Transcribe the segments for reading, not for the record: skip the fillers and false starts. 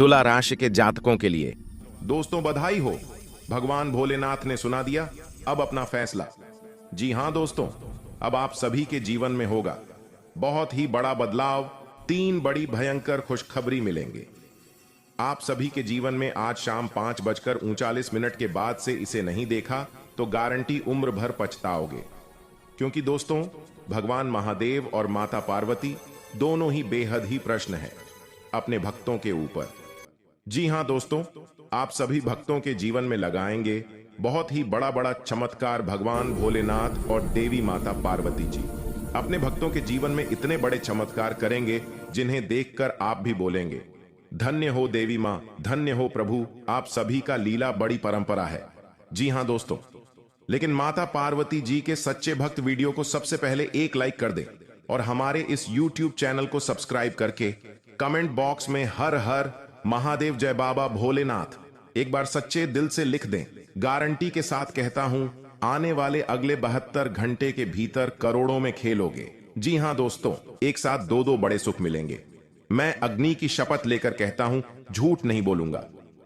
तुला राशि के जातकों के लिए। दोस्तों बधाई हो, भगवान भोलेनाथ ने सुना दिया अब अपना फैसला। जी हां दोस्तों, अब आप सभी के जीवन में होगा बहुत ही बड़ा बदलाव। 3 बड़ी भयंकर खुशखबरी मिलेंगे आप सभी के जीवन में। आज शाम 5:39 के बाद से इसे नहीं देखा तो गारंटी उम्र भर पछताओगे, क्योंकि दोस्तों भगवान महादेव और माता पार्वती दोनों ही बेहद ही प्रश्न है अपने भक्तों के ऊपर। जी हां दोस्तों, आप सभी भक्तों के जीवन में लगाएंगे बहुत ही बड़ा बड़ा चमत्कार। भगवान भोलेनाथ और देवी माता पार्वती जी अपने भक्तों के जीवन में इतने बड़े चमत्कार करेंगे जिन्हें देखकर आप भी बोलेंगे धन्य हो देवी मां, धन्य हो प्रभु, आप सभी का लीला बड़ी परंपरा है। जी हां दोस्तों, लेकिन माता पार्वती जी के सच्चे भक्त वीडियो को सबसे पहले एक लाइक कर दें और हमारे इस YouTube चैनल को सब्सक्राइब करके कमेंट बॉक्स में हर हर महादेव जय बाबा भोलेनाथ एक बार सच्चे दिल से लिख दें। गारंटी के साथ कहता हूं, आने वाले अगले 72 घंटे के भीतर करोड़ों में खेलोगे। जी हां दोस्तों, एक साथ 2 बड़े सुख मिलेंगे। मैं अग्नि की शपथ लेकर कहता हूं, झूठ नहीं बोलूंगा।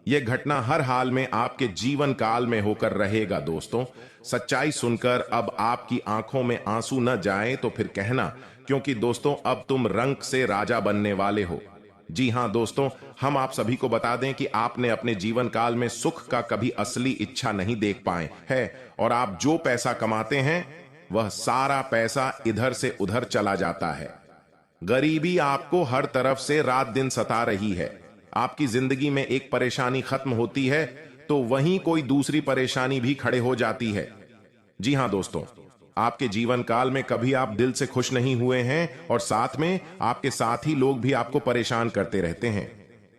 यह घटना हर हाल में आपके जीवन काल में होकर रहेगा। दोस्तों सच्चाई सुनकर अब आपकी आंखों में आंसू न जाए तो फिर कहना, क्योंकि दोस्तों अब तुम रंक से राजा बनने वाले हो। जी हां दोस्तों, हम आप सभी को बता दें कि आपने अपने जीवन काल में सुख का कभी असली इच्छा नहीं देख पाए है, और आप जो पैसा कमाते हैं वह सारा पैसा इधर से उधर चला जाता है। गरीबी आपको हर तरफ से रात दिन सता रही है। आपकी जिंदगी में एक परेशानी खत्म होती है तो वहीं कोई दूसरी परेशानी भी खड़े हो जाती है। जी हां दोस्तों, आपके जीवन काल में कभी आप दिल से खुश नहीं हुए हैं और साथ में आपके साथी लोग भी आपको परेशान करते रहते हैं।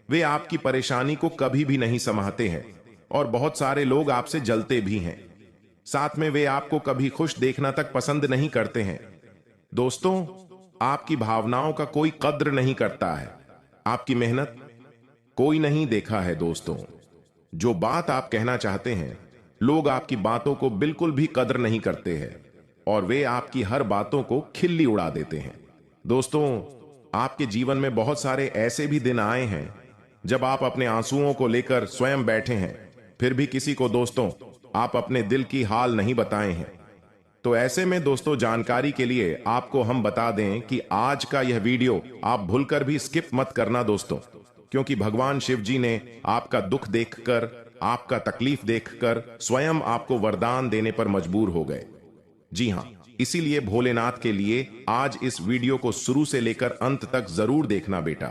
वे आपकी परेशानी को कभी भी नहीं समझते हैं और बहुत सारे लोग आपसे जलते भी हैं। साथ में वे आपको कभी खुश देखना तक पसंद नहीं करते हैं। दोस्तों आपकी भावनाओं का कोई कद्र नहीं करता है, आपकी मेहनत कोई नहीं देखा है। दोस्तों जो बात आप कहना चाहते हैं लोग आपकी बातों को बिल्कुल भी कद्र नहीं करते हैं और वे आपकी हर बातों को खिल्ली उड़ा देते हैं। दोस्तों आपके जीवन में बहुत सारे ऐसे भी दिन आए हैं जब आप अपने आंसुओं को लेकर स्वयं बैठे हैं, फिर भी किसी को दोस्तों आप अपने दिल की हाल नहीं बताए हैं। तो ऐसे में दोस्तों जानकारी के लिए आपको हम बता दें कि आज का यह वीडियो आप भूलकर भी स्किप मत करना दोस्तों, क्योंकि भगवान शिव जी ने आपका दुख देखकर, आपका तकलीफ देखकर स्वयं आपको वरदान देने पर मजबूर हो गए। जी हां, इसीलिए भोलेनाथ के लिए आज इस वीडियो को शुरू से लेकर अंत तक जरूर देखना बेटा,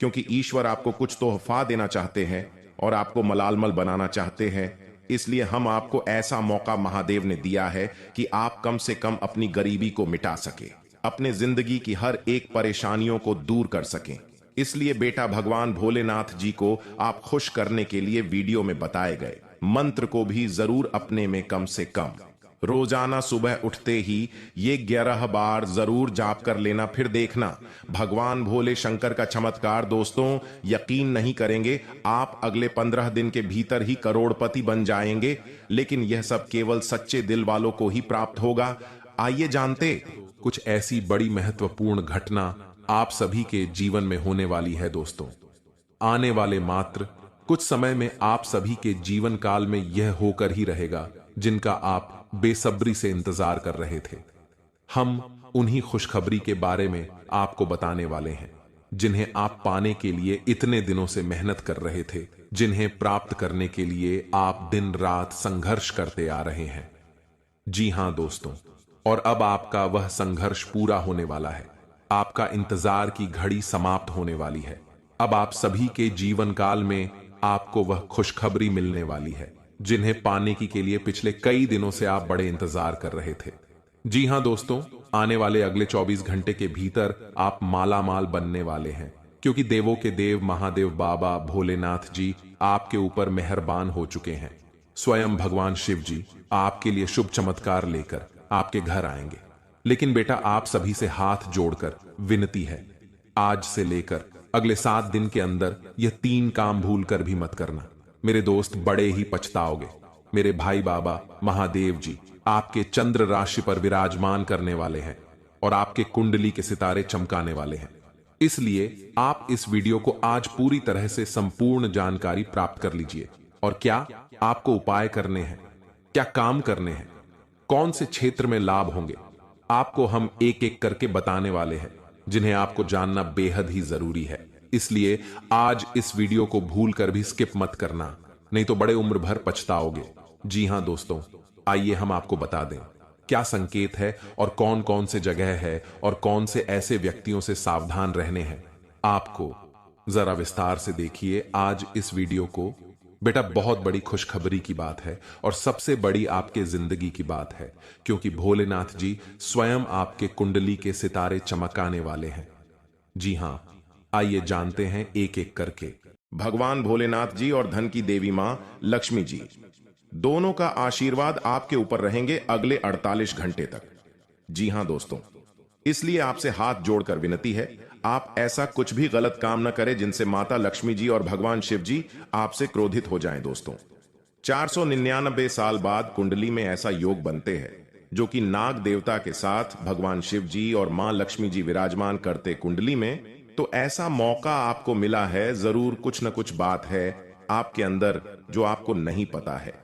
क्योंकि ईश्वर आपको कुछ तोहफा देना चाहते हैं और आपको मलालमल बनाना चाहते हैं। इसलिए हम आपको ऐसा मौका महादेव ने दिया है कि आप कम से कम अपनी गरीबी को मिटा सके, अपने जिंदगी की हर एक परेशानियों को दूर कर सकें। इसलिए बेटा भगवान भोलेनाथ जी को आप खुश करने के लिए वीडियो में बताए गए मंत्र को भी जरूर अपने में कम से कम रोजाना सुबह उठते ही ये 11 बार जरूर जाप कर लेना, फिर देखना भगवान भोले शंकर का चमत्कार। दोस्तों यकीन नहीं करेंगे, आप अगले 15 दिन के भीतर ही करोड़पति बन जाएंगे, लेकिन यह सब केवल सच्चे दिल वालों को ही प्राप्त होगा। आइए जानते कुछ ऐसी बड़ी महत्वपूर्ण घटना आप सभी के जीवन में होने वाली है। दोस्तों आने वाले मात्र कुछ समय में आप सभी के जीवन काल में यह होकर ही रहेगा जिनका आप बेसब्री से इंतजार कर रहे थे। हम उन्हीं खुशखबरी के बारे में आपको बताने वाले हैं जिन्हें आप पाने के लिए इतने दिनों से मेहनत कर रहे थे, जिन्हें प्राप्त करने के लिए आप दिन रात संघर्ष करते आ रहे हैं। जी हां दोस्तों, और अब आपका वह संघर्ष पूरा होने वाला है। आपका इंतजार की घड़ी समाप्त होने वाली है। अब आप सभी के जीवन काल में आपको वह खुशखबरी मिलने वाली है जिन्हें पाने के लिए पिछले कई दिनों से आप बड़े इंतजार कर रहे थे। जी हां दोस्तों, आने वाले अगले 24 घंटे के भीतर आप माला माल बनने वाले हैं, क्योंकि देवों के देव महादेव बाबा भोलेनाथ जी आपके ऊपर मेहरबान हो चुके हैं। स्वयं भगवान शिव जी आपके लिए शुभ चमत्कार लेकर आपके घर आएंगे। लेकिन बेटा आप सभी से हाथ जोड़कर विनती है, आज से लेकर अगले 7 दिन के अंदर यह 3 काम भूल कर भी मत करना। मेरे दोस्त बड़े ही पछताओगे। मेरे भाई बाबा महादेव जी आपके चंद्र राशि पर विराजमान करने वाले हैं और आपके कुंडली के सितारे चमकाने वाले हैं। इसलिए आप इस वीडियो को आज पूरी तरह से संपूर्ण जानकारी प्राप्त कर लीजिए। और क्या आपको उपाय करने हैं, क्या काम करने हैं, कौन से क्षेत्र में लाभ होंगे, आपको हम एक एक करके बताने वाले हैं, जिन्हें आपको जानना बेहद ही जरूरी है। इसलिए आज इस वीडियो को भूल कर भी स्किप मत करना, नहीं तो बड़े उम्र भर पछताओगे। जी हां दोस्तों, आइए हम आपको बता दें क्या संकेत है और कौन कौन से जगह है और कौन से ऐसे व्यक्तियों से सावधान रहने हैं। आपको जरा विस्तार से देखिए आज इस वीडियो को। बेटा, बहुत बड़ी खुशखबरी की बात है और सबसे बड़ी आपके जिंदगी की बात है, क्योंकि भोलेनाथ जी स्वयं आपके कुंडली के सितारे चमकाने वाले हैं। जी हां, आइए जानते हैं एक एक करके। भगवान भोलेनाथ जी और धन की देवी मां लक्ष्मी जी दोनों का आशीर्वाद आपके ऊपर रहेंगे अगले 48 घंटे तक। जी हां दोस्तों, इसलिए आपसे हाथ जोड़कर विनती है, आप ऐसा कुछ भी गलत काम न करें जिनसे माता लक्ष्मी जी और भगवान शिव जी आपसे क्रोधित हो जाएं। दोस्तों, 499 साल बाद कुंडली में ऐसा योग बनते हैं जो कि नाग देवता के साथ भगवान शिव जी और मां लक्ष्मी जी विराजमान करते कुंडली में, तो ऐसा मौका आपको मिला है। जरूर कुछ न कुछ बात है आपके अंदर जो आपको नहीं पता है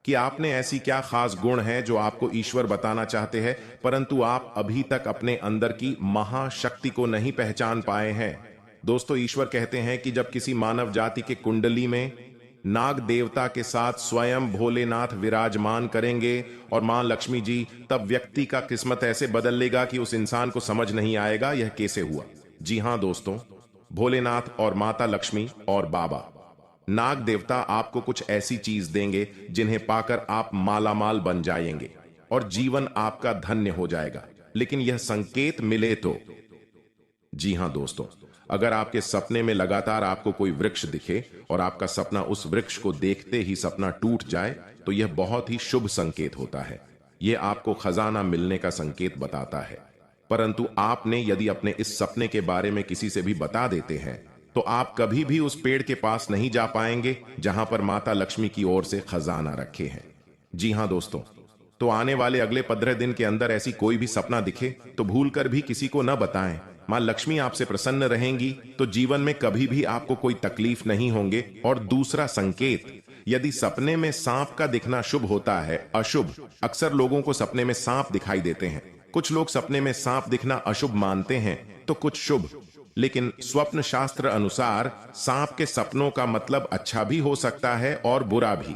कि आपने ऐसी क्या खास गुण है जो आपको ईश्वर बताना चाहते हैं, परंतु आप अभी तक अपने अंदर की महाशक्ति को नहीं पहचान पाए हैं। दोस्तों, ईश्वर कहते हैं कि जब किसी मानव जाति के कुंडली में नाग देवता के साथ स्वयं भोलेनाथ विराजमान करेंगे और मां लक्ष्मी जी, तब व्यक्ति का किस्मत ऐसे बदल लेगा कि उस इंसान को समझ नहीं आएगा यह कैसे हुआ। जी हां दोस्तों, भोलेनाथ और माता लक्ष्मी और बाबा नाग देवता आपको कुछ ऐसी चीज देंगे जिन्हें पाकर आप मालामाल बन जाएंगे और जीवन आपका धन्य हो जाएगा, लेकिन यह संकेत मिले तो। जी हां दोस्तों, अगर आपके सपने में लगातार आपको कोई वृक्ष दिखे और आपका सपना उस वृक्ष को देखते ही सपना टूट जाए, तो यह बहुत ही शुभ संकेत होता है। यह आपको खजाना मिलने का संकेत बताता है। परंतु आपने यदि अपने इस सपने के बारे में किसी से भी बता देते हैं, तो आप कभी भी उस पेड़ के पास नहीं जा पाएंगे जहां पर माता लक्ष्मी की ओर से खजाना रखे हैं। जी हां दोस्तों, तो आने वाले अगले 15 दिन के अंदर ऐसी कोई भी सपना दिखे तो भूलकर भी किसी को न बताएं। मां लक्ष्मी आपसे प्रसन्न रहेंगी तो जीवन में कभी भी आपको कोई तकलीफ नहीं होंगे। और दूसरा संकेत, यदि सपने में सांप का दिखना शुभ होता है, अशुभ, अक्सर लोगों को सपने में सांप दिखाई देते हैं। कुछ लोग सपने में सांप दिखना अशुभ मानते हैं तो कुछ शुभ, लेकिन स्वप्न शास्त्र अनुसार सांप के सपनों का मतलब अच्छा भी हो सकता है और बुरा भी।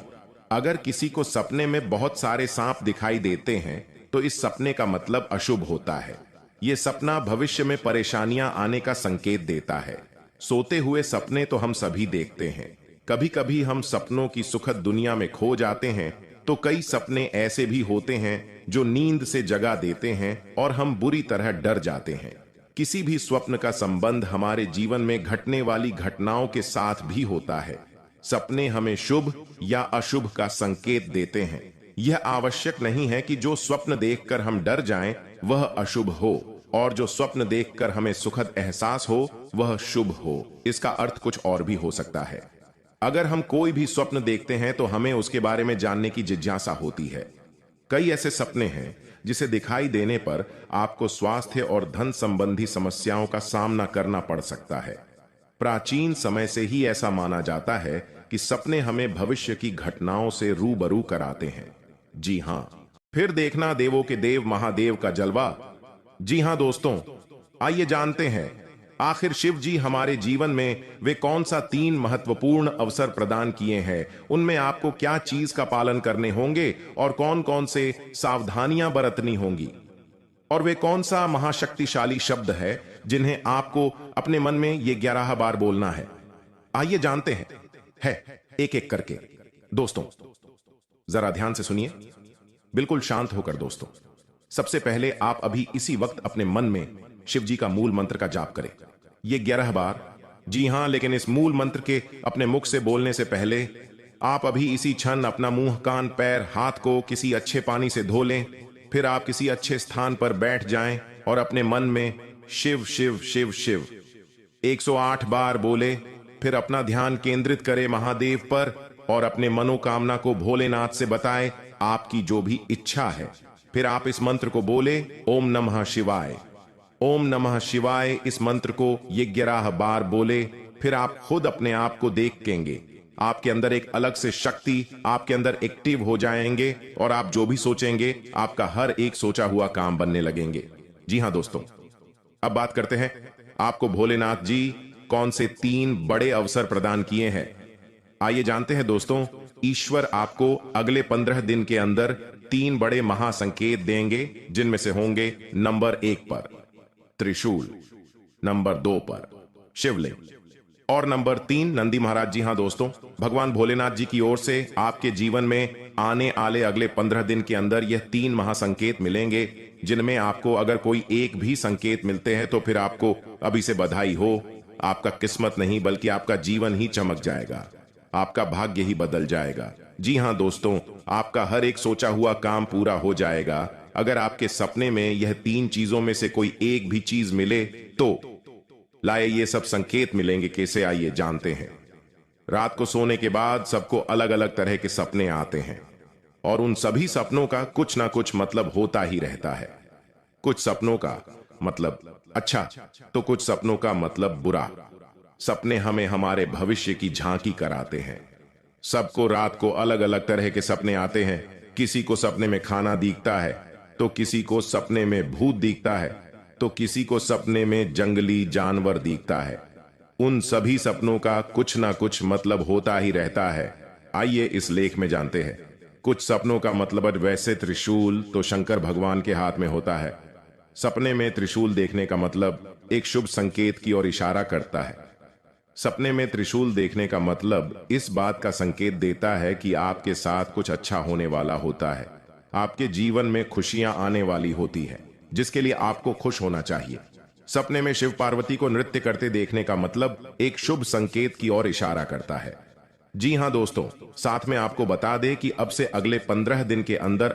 अगर किसी को सपने में बहुत सारे सांप दिखाई देते हैं तो इस सपने का मतलब अशुभ होता है। यह सपना भविष्य में परेशानियां आने का संकेत देता है। सोते हुए सपने तो हम सभी देखते हैं। कभी कभी हम सपनों की सुखद दुनिया में खो जाते हैं, तो कई सपने ऐसे भी होते हैं जो नींद से जगा देते हैं और हम बुरी तरह डर जाते हैं। किसी भी स्वप्न का संबंध हमारे जीवन में घटने वाली घटनाओं के साथ भी होता है। सपने हमें शुभ या अशुभ का संकेत देते हैं। यह आवश्यक नहीं है कि जो स्वप्न देखकर हम डर जाएं वह अशुभ हो और जो स्वप्न देखकर हमें सुखद एहसास हो वह शुभ हो। इसका अर्थ कुछ और भी हो सकता है। अगर हम कोई भी स्वप्न देखते हैं तो हमें उसके बारे में जानने की जिज्ञासा होती है। कई ऐसे सपने हैं जिसे दिखाई देने पर आपको स्वास्थ्य और धन संबंधी समस्याओं का सामना करना पड़ सकता है। प्राचीन समय से ही ऐसा माना जाता है कि सपने हमें भविष्य की घटनाओं से रूबरू कराते हैं। जी हां, फिर देखना देवों के देव महादेव का जलवा। जी हां दोस्तों, आइए जानते हैं आखिर शिव जी हमारे जीवन में वे कौन सा 3 महत्वपूर्ण अवसर प्रदान किए हैं, उनमें आपको क्या चीज का पालन करने होंगे और कौन कौन से सावधानियां बरतनी होंगी, और वे कौन सा महाशक्तिशाली शब्द है जिन्हें आपको अपने मन में ये 11 बार बोलना है। आइए जानते हैं एक एक करके। दोस्तों, जरा ध्यान से सुनिए, बिल्कुल शांत होकर। दोस्तों, सबसे पहले आप अभी इसी वक्त अपने मन में शिव जी का मूल मंत्र का जाप करें, ये 11 बार। जी हां, लेकिन इस मूल मंत्र के अपने मुख से बोलने से पहले आप अभी इसी क्षण अपना मुंह, कान, पैर, हाथ को किसी अच्छे पानी से धो लें। फिर आप किसी अच्छे स्थान पर बैठ जाएं और अपने मन में शिव शिव शिव शिव 108 बार बोले। फिर अपना ध्यान केंद्रित करें महादेव पर और अपने मनोकामना को भोलेनाथ से बताएं, आपकी जो भी इच्छा है। फिर आप इस मंत्र को बोले, ओम नमः शिवाय, ओम नमः शिवाय इस मंत्र को ये 11 बार बोले, फिर आप खुद अपने आप को देखेंगे। आपके अंदर एक अलग से शक्ति आपके अंदर एक्टिव हो जाएंगे और आप जो भी सोचेंगे आपका हर एक सोचा हुआ काम बनने लगेंगे। जी हां दोस्तों, अब बात करते हैं आपको भोलेनाथ जी कौन से 3 बड़े अवसर प्रदान किए हैं। आइए जानते हैं दोस्तों, ईश्वर आपको अगले 15 दिन के अंदर 3 बड़े महासंकेत देंगे, जिनमें से होंगे नंबर 1 पर त्रिशूल, नंबर 2 पर शिवलिंग और नंबर 3 नंदी महाराज। जी हां दोस्तों, भगवान भोलेनाथ जी की ओर से आपके जीवन में आने वाले अगले 15 दिन के अंदर यह 3 महासंकेत मिलेंगे, जिनमें आपको अगर कोई एक भी संकेत मिलते हैं तो फिर आपको अभी से बधाई हो। आपका किस्मत नहीं बल्कि आपका जीवन ही चमक जाएगा, आपका भाग्य ही बदल जाएगा। जी हां दोस्तों, आपका हर एक सोचा हुआ काम पूरा हो जाएगा। अगर आपके सपने में यह 3 चीजों में से कोई एक भी चीज मिले तो लाए ये सब संकेत मिलेंगे। कैसे, आइए जानते हैं। रात को सोने के बाद सबको अलग अलग तरह के सपने आते हैं और उन सभी सपनों का कुछ ना कुछ मतलब होता ही रहता है। कुछ सपनों का मतलब अच्छा तो कुछ सपनों का मतलब बुरा। सपने हमें हमारे भविष्य की झांकी कराते हैं। सबको रात को अलग अलग तरह के सपने आते हैं। किसी को सपने में खाना दिखता है, तो किसी को सपने में भूत दिखता है, तो किसी को सपने में जंगली जानवर दिखता है। उन सभी सपनों का कुछ ना कुछ मतलब होता ही रहता है। आइए इस लेख में जानते हैं। कुछ सपनों का मतलब वैसे त्रिशूल तो शंकर भगवान के हाथ में होता है। सपने में त्रिशूल देखने का मतलब एक शुभ संकेत की ओर इशारा करता है। सपने में त्रिशूल देखने का मतलब इस बात का संकेत देता है कि आपके साथ कुछ अच्छा होने वाला होता है। आपके जीवन में खुशियां आने वाली होती है, जिसके लिए आपको खुश होना चाहिए। सपने में शिव पार्वती को नृत्य करते देखने का मतलब एक शुभ संकेत की ओर इशारा करता है। जी हां दोस्तों, साथ में आपको बता दें कि अब से अगले 15 दिन के अंदर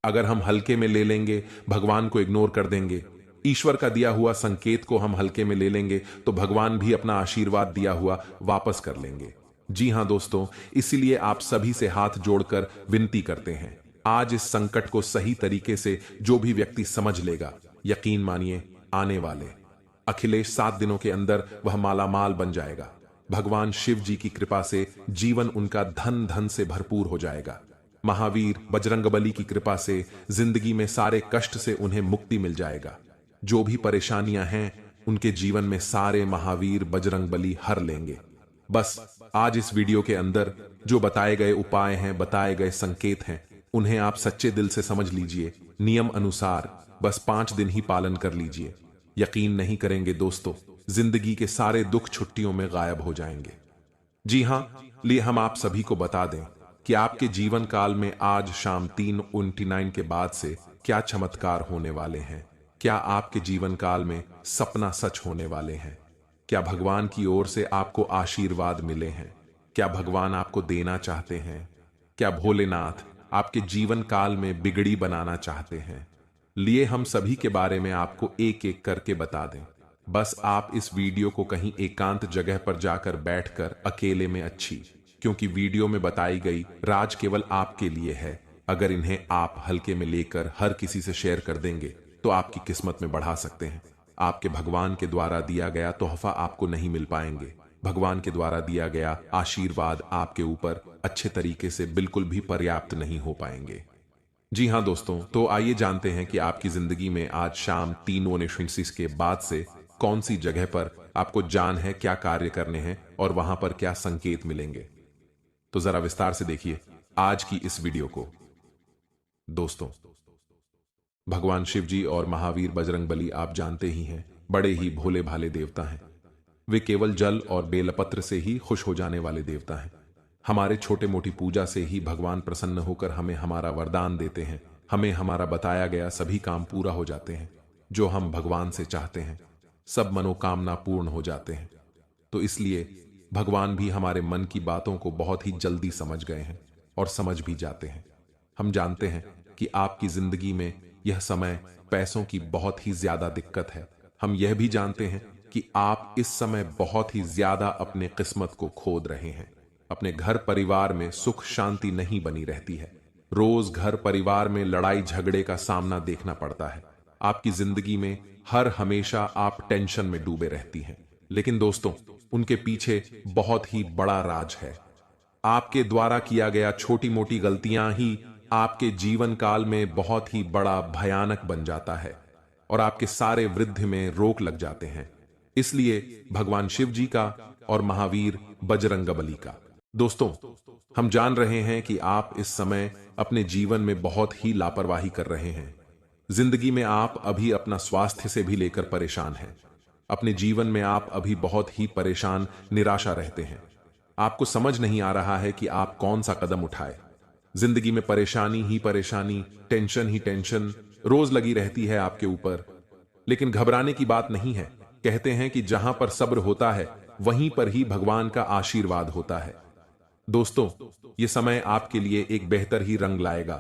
अगर हम हल्के में ले लेंगे, भगवान को इग्नोर कर देंगे, ईश्वर का दिया हुआ संकेत को हम हल्के में ले लेंगे, तो भगवान भी अपना आशीर्वाद दिया हुआ वापस कर लेंगे। जी हां दोस्तों, इसीलिए आप सभी से हाथ जोड़कर विनती करते हैं, आज इस संकट को सही तरीके से जो भी व्यक्ति समझ लेगा, यकीन मानिए आने वाले अखिलेश 7 दिनों के अंदर वह मालामाल बन जाएगा। भगवान शिव जी की कृपा से जीवन उनका धन धन से भरपूर हो जाएगा। महावीर बजरंगबली की कृपा से जिंदगी में सारे कष्ट से उन्हें मुक्ति मिल जाएगा। जो भी परेशानियां हैं उनके जीवन में सारे महावीर बजरंगबली हर लेंगे। बस आज इस वीडियो के अंदर जो बताए गए उपाय हैं, बताए गए संकेत हैं, उन्हें आप सच्चे दिल से समझ लीजिए। नियम अनुसार बस 5 दिन ही पालन कर लीजिए। यकीन नहीं करेंगे दोस्तों, जिंदगी के सारे दुख छुट्टियों में गायब हो जाएंगे। जी हां, लिए हम आप सभी को बता दें कि आपके जीवन काल में आज शाम 3:29 के बाद से क्या चमत्कार होने वाले हैं। क्या आपके जीवन काल में सपना सच होने वाले हैं? क्या भगवान की ओर से आपको आशीर्वाद मिले हैं? क्या भगवान आपको देना चाहते हैं? क्या भोलेनाथ आपके जीवन काल में बिगड़ी बनाना चाहते हैं? लिए हम सभी के बारे में आपको एक एक करके बता दें। बस आप इस वीडियो को कहीं एकांत जगह पर जाकर बैठकर अकेले में अच्छी, क्योंकि वीडियो में बताई गई राज केवल आपके लिए है। अगर इन्हें आप हल्के में लेकर हर किसी से शेयर कर देंगे तो आपकी किस्मत में बढ़ा सकते हैं। आपके भगवान के द्वारा दिया गया तोहफा आपको नहीं मिल पाएंगे। भगवान के द्वारा दिया गया आशीर्वाद आपके ऊपर अच्छे तरीके से बिल्कुल भी पर्याप्त नहीं हो पाएंगे। जी हां दोस्तों, तो आइए जानते हैं कि आपकी जिंदगी में आज शाम 3:29 के बाद से कौन सी जगह पर आपको जान है, क्या कार्य करने हैं और वहां पर क्या संकेत मिलेंगे। तो जरा विस्तार से देखिए आज की इस वीडियो को। दोस्तों, भगवान शिव जी और महावीर बजरंगबली आप जानते ही हैं, बड़े ही भोले भाले देवता हैं। वे केवल जल और बेलपत्र से ही खुश हो जाने वाले देवता हैं। हमारे छोटे मोटी पूजा से ही भगवान प्रसन्न होकर हमें हमारा वरदान देते हैं। हमें हमारा बताया गया सभी काम पूरा हो जाते हैं। जो हम भगवान से चाहते हैं सब मनोकामना पूर्ण हो जाते हैं। तो इसलिए भगवान भी हमारे मन की बातों को बहुत ही जल्दी समझ गए हैं और समझ भी जाते हैं। हम जानते हैं कि आपकी जिंदगी में यह समय पैसों की बहुत ही ज्यादा दिक्कत है। हम यह भी जानते हैं कि आप इस समय बहुत ही ज्यादा अपने किस्मत को खोद रहे हैं। अपने घर परिवार में सुख शांति नहीं बनी रहती है। रोज घर परिवार में लड़ाई झगड़े का सामना देखना पड़ता है। आपकी जिंदगी में हर हमेशा आप टेंशन में डूबे रहती हैं। लेकिन दोस्तों, उनके पीछे बहुत ही बड़ा राज है। आपके द्वारा किया गया छोटी मोटी गलतियां ही आपके जीवन काल में बहुत ही बड़ा भयानक बन जाता है और आपके सारे वृद्धि में रोक लग जाते हैं। इसलिए भगवान शिव जी का और महावीर बजरंगबली का। दोस्तों, हम जान रहे हैं कि आप इस समय अपने जीवन में बहुत ही लापरवाही कर रहे हैं। जिंदगी में आप अभी अपना स्वास्थ्य से भी लेकर परेशान हैं। अपने जीवन में आप अभी बहुत ही परेशान, निराशा रहते हैं। आपको समझ नहीं आ रहा है कि आप कौन सा कदम उठाए। जिंदगी में परेशानी ही परेशानी, टेंशन ही टेंशन रोज लगी रहती है आपके ऊपर। लेकिन घबराने की बात नहीं है। कहते हैं कि जहां पर सब्र होता है वहीं पर ही भगवान का आशीर्वाद होता है। दोस्तों, ये समय आपके लिए एक बेहतर ही रंग लाएगा,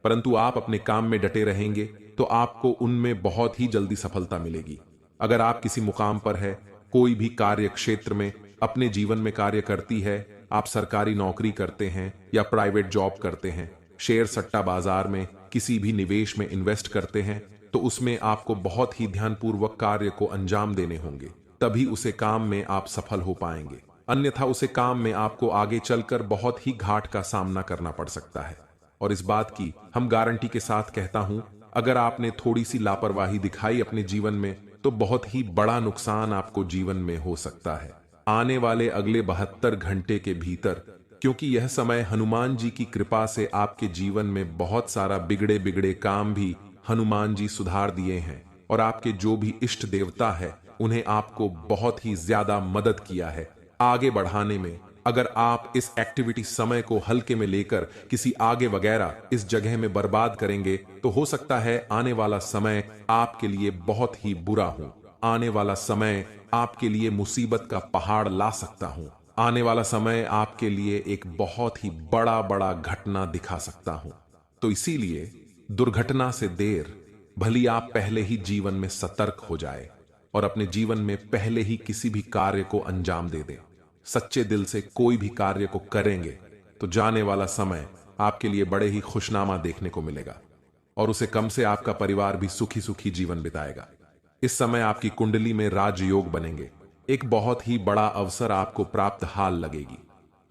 परंतु आप अपने काम में डटे रहेंगे तो आपको उनमें बहुत ही जल्दी सफलता मिलेगी। अगर आप किसी मुकाम पर है, कोई भी कार्य क्षेत्र में अपने जीवन में कार्य करती है, आप सरकारी नौकरी करते हैं या प्राइवेट जॉब करते हैं, शेयर सट्टा बाजार में किसी भी निवेश में इन्वेस्ट करते हैं, तो उसमें आपको बहुत ही ध्यानपूर्वक कार्य को अंजाम देने होंगे, तभी उसे काम में आप सफल हो पाएंगे। अन्यथा उसे काम में आपको आगे चलकर बहुत ही घाट का सामना करना पड़ सकता है। और इस बात की हम गारंटी के साथ कहता हूं, अगर आपने थोड़ी सी लापरवाही दिखाई अपने जीवन में तो बहुत ही बड़ा नुकसान आपको जीवन में हो सकता है आने वाले अगले 72 घंटे के भीतर। क्योंकि यह समय हनुमान जी की कृपा से आपके जीवन में बहुत सारा बिगड़े बिगड़े काम भी हनुमान जी सुधार दिए हैं और आपके जो भी इष्ट देवता है उन्हें आपको बहुत ही ज्यादा मदद किया है आगे बढ़ाने में। अगर आप इस एक्टिविटी समय को हल्के में लेकर किसी आगे वगैरह इस जगह में बर्बाद करेंगे तो हो सकता है आने वाला समय आपके लिए बहुत ही बुरा हो। आने वाला समय आपके लिए मुसीबत का पहाड़ ला सकता हूं। आने वाला समय आपके लिए एक बहुत ही बड़ा बड़ा घटना दिखा सकता हूं। तो इसीलिए दुर्घटना से देर भली आप पहले ही जीवन में सतर्क हो जाए और अपने जीवन में पहले ही किसी भी कार्य को अंजाम दे दे। सच्चे दिल से कोई भी कार्य को करेंगे तो जाने वाला समय आपके लिए बड़े ही खुशनामा देखने को मिलेगा और उसे कम से आपका परिवार भी सुखी सुखी जीवन बिताएगा। इस समय आपकी कुंडली में राजयोग बनेंगे। एक बहुत ही बड़ा अवसर आपको प्राप्त हाल लगेगी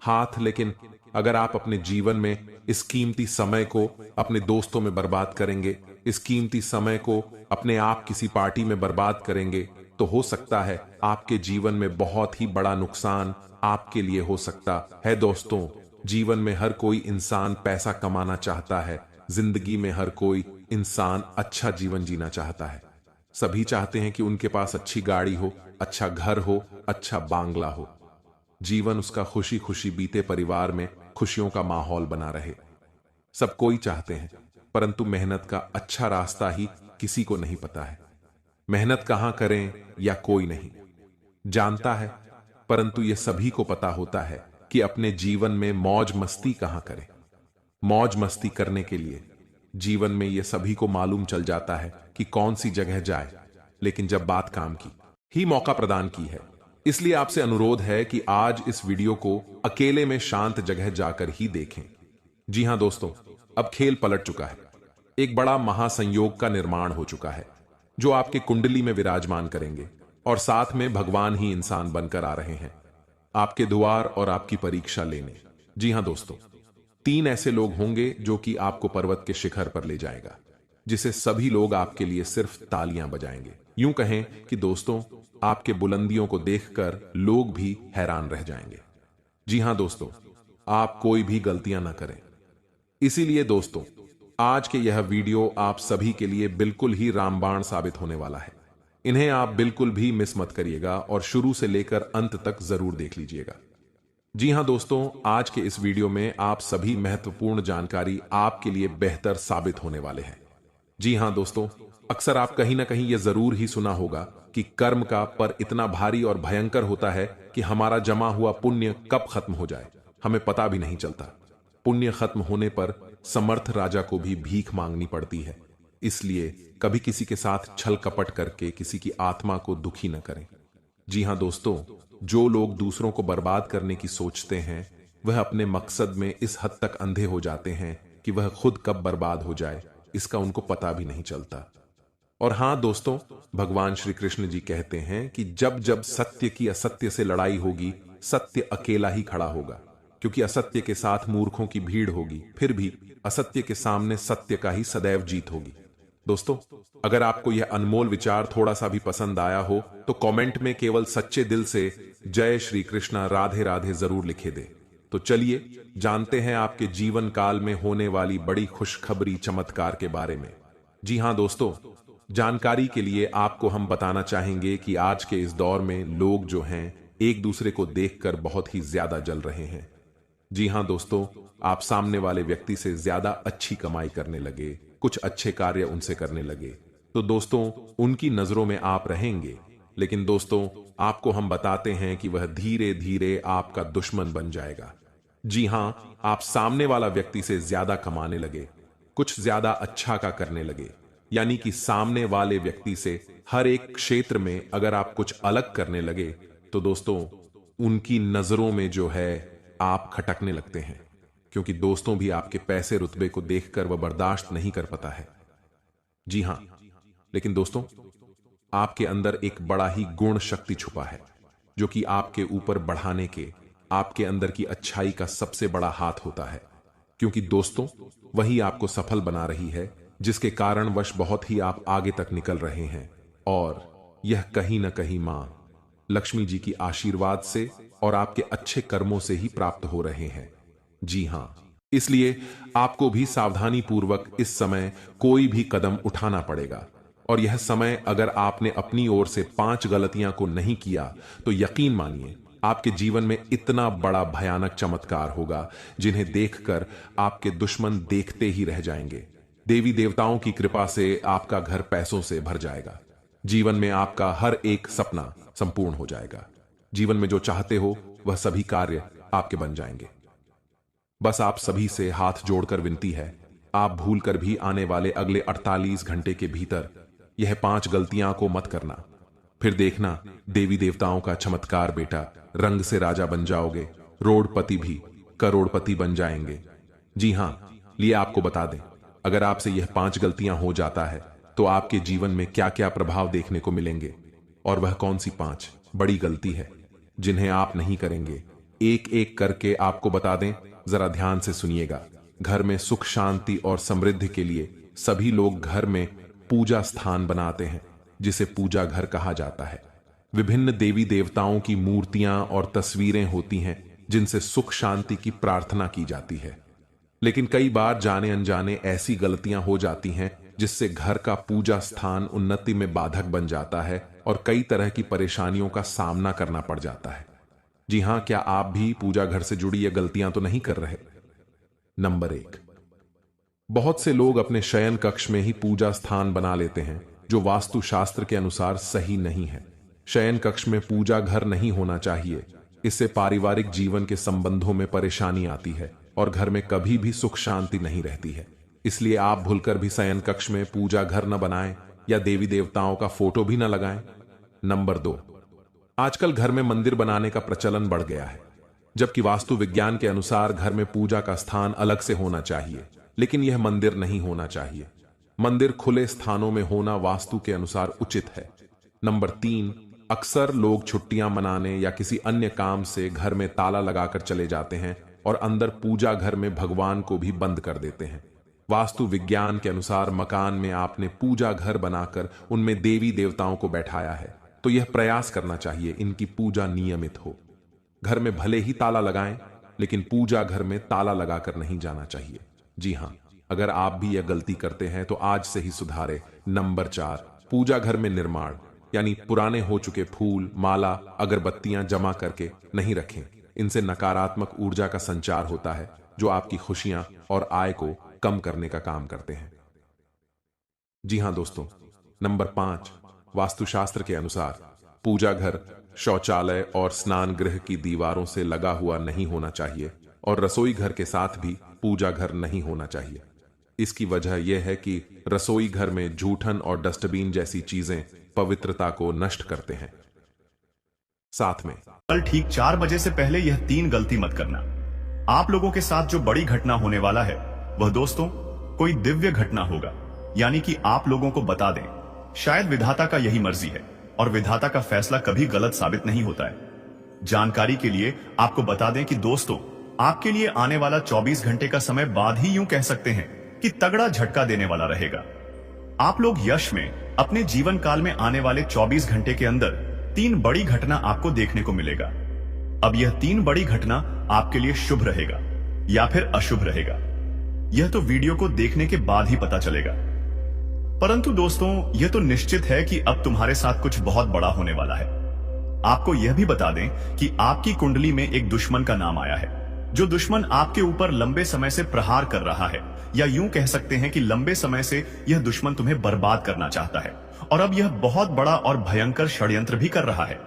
हाथ। लेकिन अगर आप अपने जीवन में इस कीमती समय को अपने दोस्तों में बर्बाद करेंगे, इस कीमती समय को अपने आप किसी पार्टी में बर्बाद करेंगे, तो हो सकता है आपके जीवन में बहुत ही बड़ा नुकसान आपके लिए हो सकता है। दोस्तों, जीवन में हर कोई इंसान पैसा कमाना चाहता है। जिंदगी में हर कोई इंसान अच्छा जीवन जीना चाहता है। सभी चाहते हैं कि उनके पास अच्छी गाड़ी हो, अच्छा घर हो, अच्छा बांग्ला हो, जीवन उसका खुशी खुशी बीते, परिवार में खुशियों का माहौल बना रहे। सब कोई चाहते हैं, परंतु मेहनत का अच्छा रास्ता ही किसी को नहीं पता है। मेहनत कहां करें या कोई नहीं जानता है, परंतु यह सभी को पता होता है कि अपने जीवन में मौज मस्ती कहां करें। मौज मस्ती करने के लिए जीवन में यह सभी को मालूम चल जाता है कि कौन सी जगह जाए, लेकिन जब बात काम की ही मौका प्रदान की है। इसलिए आपसे अनुरोध है कि आज इस वीडियो को अकेले में शांत जगह जाकर ही देखें। जी हां दोस्तों, अब खेल पलट चुका है। एक बड़ा महासंयोग का निर्माण हो चुका है जो आपके कुंडली में विराजमान करेंगे और साथ में भगवान ही इंसान बनकर आ रहे हैं आपके द्वार और आपकी परीक्षा लेने। जी हां दोस्तों, 3 ऐसे लोग होंगे जो कि आपको पर्वत के शिखर पर ले जाएगा, जिसे सभी लोग आपके लिए सिर्फ तालियां बजाएंगे। यूं कहें कि दोस्तों, आपके बुलंदियों को देखकर लोग भी हैरान रह जाएंगे। जी हां दोस्तों, आप कोई भी गलतियां ना करें। इसीलिए दोस्तों, आज के यह वीडियो आप सभी के लिए बिल्कुल ही रामबाण साबित होने वाला है। इन्हें आप बिल्कुल भी मिस मत करिएगा और शुरू से लेकर अंत तक जरूर देख लीजिएगा। जी हां दोस्तों, आज के इस वीडियो में आप सभी महत्वपूर्ण जानकारी आपके लिए बेहतर साबित होने वाले हैं। जी हां दोस्तों, अक्सर आप कहीं ना कहीं यह जरूर ही सुना होगा कि कर्म का पर इतना भारी और भयंकर होता है कि हमारा जमा हुआ पुण्य कब खत्म हो जाए हमें पता भी नहीं चलता। पुण्य खत्म होने पर समर्थ राजा को भी भीख मांगनी पड़ती है। इसलिए कभी किसी के साथ छल कपट करके किसी की आत्मा को दुखी न करें। जी हां दोस्तों, जो लोग दूसरों को बर्बाद करने की सोचते हैं वह अपने मकसद में इस हद तक अंधे हो जाते हैं कि वह खुद कब बर्बाद हो जाए इसका उनको पता भी नहीं चलता। और हां दोस्तों, भगवान श्री कृष्ण जी कहते हैं कि जब जब सत्य की असत्य से लड़ाई होगी, सत्य अकेला ही खड़ा होगा, क्योंकि असत्य के साथ मूर्खों की भीड़ होगी, फिर भी असत्य के सामने सत्य का ही सदैव जीत होगी। दोस्तों, अगर आपको यह अनमोल विचार थोड़ा सा भी पसंद आया हो तो कमेंट में केवल सच्चे दिल से जय श्री कृष्णा राधे राधे जरूर लिखे दे। तो चलिए जानते हैं आपके जीवन काल में होने वाली बड़ी खुशखबरी चमत्कार के बारे में। जी हां दोस्तों, जानकारी के लिए आपको हम बताना चाहेंगे कि आज के इस दौर में लोग जो हैं एक दूसरे को देखकर बहुत ही ज्यादा जल रहे हैं। जी हां दोस्तों, आप सामने वाले व्यक्ति से ज्यादा अच्छी कमाई करने लगे, कुछ अच्छे कार्य उनसे करने लगे, तो दोस्तों उनकी नजरों में आप रहेंगे, लेकिन दोस्तों आपको हम बताते हैं कि वह धीरे धीरे आपका दुश्मन बन जाएगा। जी हां, आप सामने वाला व्यक्ति से ज्यादा कमाने लगे, कुछ ज्यादा अच्छा का करने लगे, यानी कि सामने वाले व्यक्ति से हर एक क्षेत्र में अगर आप कुछ अलग करने लगे तो दोस्तों उनकी नजरों में जो है आप खटकने लगते हैं, क्योंकि दोस्तों भी आपके पैसे रुतबे को देखकर वह बर्दाश्त नहीं कर पाता है। जी हां, लेकिन दोस्तों आपके अंदर एक बड़ा ही गुण शक्ति छुपा है, जो कि आपके ऊपर बढ़ाने के, आपके अंदर की अच्छाई का सबसे बड़ा हाथ होता है, क्योंकि दोस्तों वही आपको सफल बना रही है, जिसके कारणवश बहुत ही आप आगे तक निकल रहे हैं, और यह कहीं ना कहीं मां लक्ष्मी जी की आशीर्वाद से और आपके अच्छे कर्मों से ही प्राप्त हो रहे हैं। जी हां, इसलिए आपको भी सावधानी पूर्वक इस समय कोई भी कदम उठाना पड़ेगा, और यह समय अगर आपने अपनी ओर से 5 गलतियां को नहीं किया तो यकीन मानिए आपके जीवन में इतना बड़ा भयानक चमत्कार होगा जिन्हें देखकर आपके दुश्मन देखते ही रह जाएंगे। देवी देवताओं की कृपा से आपका घर पैसों से भर जाएगा, जीवन में आपका हर एक सपना संपूर्ण हो जाएगा, जीवन में जो चाहते हो वह सभी कार्य आपके बन जाएंगे। बस आप सभी से हाथ जोड़कर विनती है, आप भूलकर भी आने वाले अगले 48 घंटे के भीतर यह 5 गलतियां को मत करना, फिर देखना देवी देवताओं का चमत्कार बेटा, रंग से राजा बन जाओगे, रोडपति भी करोड़पति बन जाएंगे। जी हां, लिए आपको बता दें, अगर आपसे यह 5 गलतियां हो जाता है तो आपके जीवन में क्या क्या प्रभाव देखने को मिलेंगे, और वह कौन सी 5 बड़ी गलती है जिन्हें आप नहीं करेंगे, एक एक करके आपको बता दें, जरा ध्यान से सुनिएगा। घर में सुख शांति और समृद्धि के लिए सभी लोग घर में पूजा स्थान बनाते हैं, जिसे पूजा घर कहा जाता है। विभिन्न देवी देवताओं की मूर्तियां और तस्वीरें होती हैं जिनसे सुख शांति की प्रार्थना की जाती है, लेकिन कई बार जाने अनजाने ऐसी गलतियां हो जाती हैं जिससे घर का पूजा स्थान उन्नति में बाधक बन जाता है और कई तरह की परेशानियों का सामना करना पड़ जाता है। जी हां, क्या आप भी पूजा घर से जुड़ी ये गलतियां तो नहीं कर रहे? नंबर 1, बहुत से लोग अपने शयन कक्ष में ही पूजा स्थान बना लेते हैं, जो वास्तु शास्त्र के अनुसार सही नहीं है। शयन कक्ष में पूजा घर नहीं होना चाहिए, इससे पारिवारिक जीवन के संबंधों में परेशानी आती है और घर में कभी भी सुख शांति नहीं रहती है। इसलिए आप भूलकर भी शयन कक्ष में पूजा घर न बनाएं या देवी देवताओं का फोटो भी न लगाएं। नंबर 2, आजकल घर में मंदिर बनाने का प्रचलन बढ़ गया है, जबकि वास्तु विज्ञान के अनुसार घर में पूजा का स्थान अलग से होना चाहिए, लेकिन यह मंदिर नहीं होना चाहिए। मंदिर खुले स्थानों में होना वास्तु के अनुसार उचित है। नंबर 3, अक्सर लोग छुट्टियां मनाने या किसी अन्य काम से घर में ताला लगाकर चले जाते हैं और अंदर पूजा घर में भगवान को भी बंद कर देते हैं। वास्तु विज्ञान के अनुसार मकान में आपने पूजा घर बनाकर उनमें देवी देवताओं को बैठाया है, तो यह प्रयास करना चाहिए इनकी पूजा नियमित हो। घर में भले ही ताला लगाएं, लेकिन पूजा घर में ताला लगाकर नहीं जाना चाहिए। जी हां, अगर आप भी यह गलती करते हैं तो आज से ही सुधारें। नंबर 4, पूजा घर में निर्माण यानी पुराने हो चुके फूल, माला, अगरबत्तियां जमा करके नहीं रखें। इनसे नकारात्मक ऊर्जा का संचार होता है, जो आपकी खुशियां और आय को कम करने का काम करते हैं। जी हां दोस्तों, नंबर 5, वास्तुशास्त्र के अनुसार पूजा घर शौचालय और स्नान गृह की दीवारों से लगा हुआ नहीं होना चाहिए और रसोई घर के साथ भी पूजा घर नहीं होना चाहिए। इसकी वजह यह है कि रसोई घर में जूठन और डस्टबिन जैसी चीजें पवित्रता को नष्ट करते हैं। साथ में कल ठीक 4 बजे से पहले यह 3 गलती मत करना। आप लोगों के साथ जो बड़ी घटना होने वाला है वह दोस्तों कोई दिव्य घटना होगा, यानी कि आप लोगों को बता दें शायद विधाता का यही मर्जी है और विधाता का फैसला कभी गलत साबित नहीं होता है। जानकारी के लिए आपको बता दें कि दोस्तों, आपके लिए आने वाला 24 घंटे का समय बाद ही यूं कह सकते हैं कि तगड़ा झटका देने वाला रहेगा। आप लोग यश में अपने जीवन काल में आने वाले 24 घंटे के अंदर 3 बड़ी घटना आपको देखने को मिलेगा। अब यह 3 बड़ी घटना आपके लिए शुभ रहेगा या फिर अशुभ रहेगा, यह तो वीडियो को देखने के बाद ही पता चलेगा। परंतु दोस्तों, यह तो निश्चित है कि अब तुम्हारे साथ कुछ बहुत बड़ा होने वाला है। आपको यह भी बता दें कि आपकी कुंडली में एक दुश्मन का नाम आया है, जो दुश्मन आपके ऊपर लंबे समय से प्रहार कर रहा है, या यूं कह सकते हैं कि लंबे समय से यह दुश्मन तुम्हें बर्बाद करना चाहता है और अब यह बहुत बड़ा और भयंकर षड्यंत्र भी कर रहा है।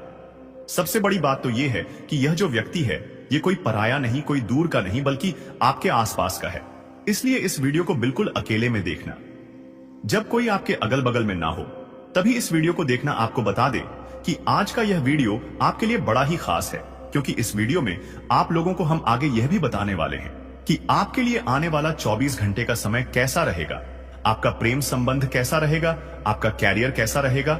सबसे बड़ी बात तो यह है कि यह जो व्यक्ति है, यह कोई पराया नहीं, कोई दूर का नहीं, बल्कि आपके आसपास का है। इसलिए इस वीडियो को बिल्कुल अकेले में देखना। जब कोई आपके अगल बगल में ना हो तभी इस वीडियो को देखना। आपको बता दें कि आज का यह वीडियो आपके लिए बड़ा ही खास है, क्योंकि इस वीडियो में आप लोगों को हम आगे यह भी बताने वाले हैं कि आपके लिए आने वाला 24 घंटे का समय कैसा रहेगा, आपका प्रेम संबंध कैसा रहेगा, आपका कैरियर कैसा रहेगा,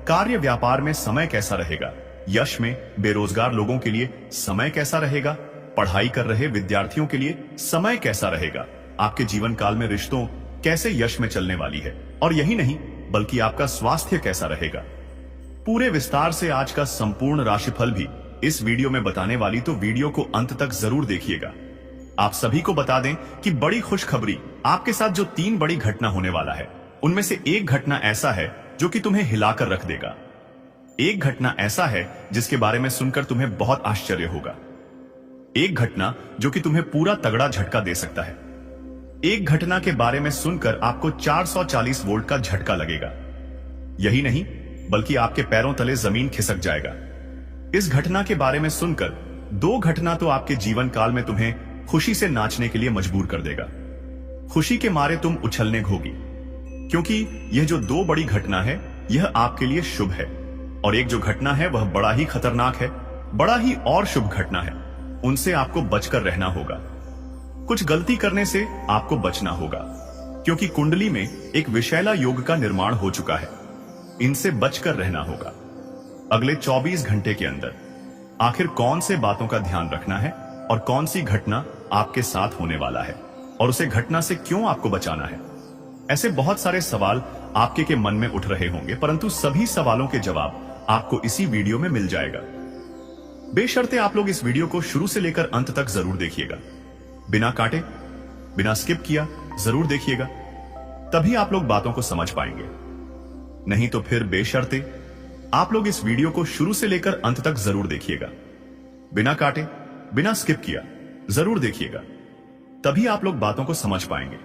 कार्य व्यापार में समय कैसा रहेगा, यश में बेरोजगार लोगों के लिए समय कैसा रहेगा, पढ़ाई कर रहे विद्यार्थियों के लिए समय कैसा रहेगा, आपके जीवन काल में रिश्तों कैसे यश में चलने वाली है, और यही नहीं बल्कि आपका स्वास्थ्य कैसा रहेगा। पूरे विस्तार से आज का संपूर्ण राशिफल भी इस वीडियो में बताने वाली, तो वीडियो को अंत तक जरूर देखिएगा। आप सभी को बता दें कि बड़ी खुशखबरी, आपके साथ जो 3 बड़ी घटना होने वाला है, उनमें से एक घटना ऐसा है जो कि तुम्हें हिलाकर रख देगा। एक घटना ऐसा है जिसके बारे में सुनकर तुम्हें बहुत आश्चर्य होगा। एक घटना जो कि तुम्हें पूरा तगड़ा झटका दे सकता है। एक घटना के बारे में सुनकर आपको 440 वोल्ट का झटका लगेगा। यही नहीं बल्कि आपके पैरों तले जमीन खिसक जाएगा। इस घटना के बारे में सुनकर 2 घटना तो आपके जीवन काल में तुम्हें खुशी से नाचने के लिए मजबूर कर देगा। खुशी के मारे तुम उछलने घोगी, क्योंकि यह जो 2 बड़ी घटना है यह आपके लिए शुभ है, और एक जो घटना है वह बड़ा ही खतरनाक है, बड़ा ही और शुभ घटना है। उनसे आपको बचकर रहना होगा। कुछ गलती करने से आपको बचना होगा, क्योंकि कुंडली में एक विषैला योग का निर्माण हो चुका है। इनसे बचकर रहना होगा। अगले 24 घंटे के अंदर आखिर कौन से बातों का ध्यान रखना है और कौन सी घटना आपके साथ होने वाला है, और उसे घटना से क्यों आपको बचाना है। ऐसे बहुत सारे सवाल आपके के मन में उठ रहे होंगे, परंतु सभी सवालों के जवाब आपको इसी वीडियो में मिल जाएगा। बेशर्ते आप लोग इस वीडियो को शुरू से लेकर अंत तक जरूर देखिएगा, बिना काटे, बिना स्किप किया जरूर देखिएगा, तभी आप लोग बातों को समझ पाएंगे। नहीं तो फिर बेशर्ते आप लोग इस वीडियो को शुरू से लेकर अंत तक जरूर देखिएगा, बिना काटे, बिना स्किप किया जरूर देखिएगा, तभी आप लोग बातों को समझ पाएंगे।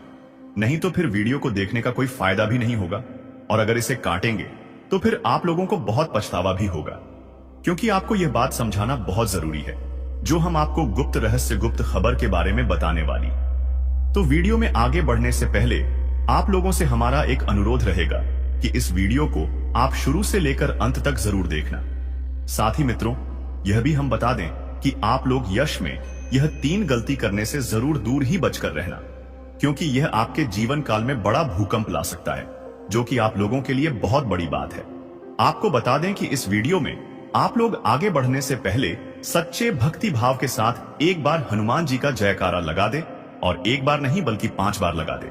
नहीं तो फिर वीडियो को देखने का कोई फायदा भी नहीं होगा, और अगर इसे काटेंगे तो फिर आप लोगों को बहुत पछतावा भी होगा, क्योंकि आपको यह बात समझाना बहुत जरूरी है जो हम आपको गुप्त रहस्य, गुप्त खबर के बारे में बताने वाली। तो वीडियो में आगे बढ़ने से पहले आप लोगों से हमारा एक अनुरोध रहेगा कि इस वीडियो को आप शुरू से लेकर अंत तक जरूर देखना। साथ ही मित्रों, यह भी हम बता दें कि आप लोग यश में यह 3 गलती करने से जरूर दूर ही बचकर रहना, क्योंकि यह आपके जीवन काल में बड़ा भूकंप ला सकता है, जो कि आप लोगों के लिए बहुत बड़ी बात है। आपको बता दें कि इस वीडियो में आप लोग आगे बढ़ने से पहले सच्चे भक्ति भाव के साथ एक बार हनुमान जी का जयकारा लगा दे, और एक बार नहीं बल्कि 5 बार लगा दे,